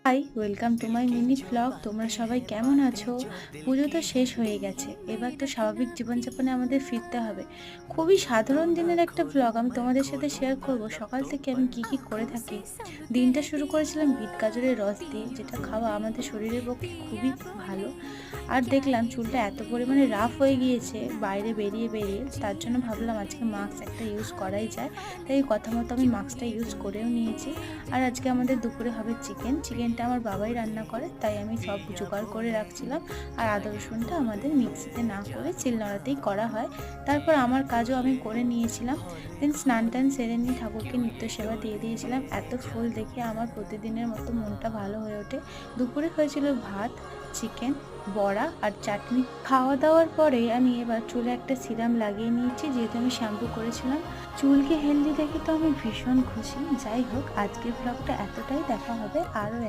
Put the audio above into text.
High, welcome to my mini blog. তোমরা সবাই কেমন আছো? পুজো তো শেষ হয়ে গেছে, এবার তো স্বাভাবিক জীবনযাপনে আমাদের ফিরতে হবে। খুবই সাধারণ দিনের একটা ব্লগ আমি তোমাদের সাথে শেয়ার করব। সকাল থেকে আমি কি কি করে থাকি। দিনটা শুরু করেছিলাম বিট গাজরের রস দিয়ে, যেটা খাওয়া আমাদের শরীরের পক্ষে খুবই ভালো। আর দেখলাম চুলটা এত পরিমাণে রাফ হয়ে গিয়েছে বাইরে বেরিয়ে বেরিয়ে, তার জন্য ভাবলাম আজকে মাস্ক একটা ইউজ করাই যায়। তাই কথা মতো আমি মাস্কটা ইউজ করেও নিয়েছি। আর আজকে আমাদের দুপুরে হবে চিকেনটা আমার বাবাই রান্না করে, তাই আমি সব জোগাড় করে রাখছিলাম। আর আদা রসুনটা আমাদের মিক্সিতে না করে শিলনোড়াতেই করা হয়। তারপর আমার কাজও আমি করে নিয়েছিলাম। দেন স্নান টান সেরে নিয়ে ঠাকুরকে নিত্য সেবা দিয়ে দিয়েছিলাম। এত ফুল দেখে আমার প্রতিদিনের মতো মনটা ভালো হয়ে ওঠে। দুপুরে হয়েছিল ভাত, চিকেন, বড়া আর চাটনি। খাওয়া দাওয়ার পরে আমি এবার চুলে একটা সিরাম লাগিয়ে নিয়েছি, যেহেতু আমি শ্যাম্পু করেছিলাম। চুলকে হেলদি দেখে তো আমি ভীষণ খুশি। যাই হোক, আজকের ব্লগটা এতটাই। দেখা হবে আরও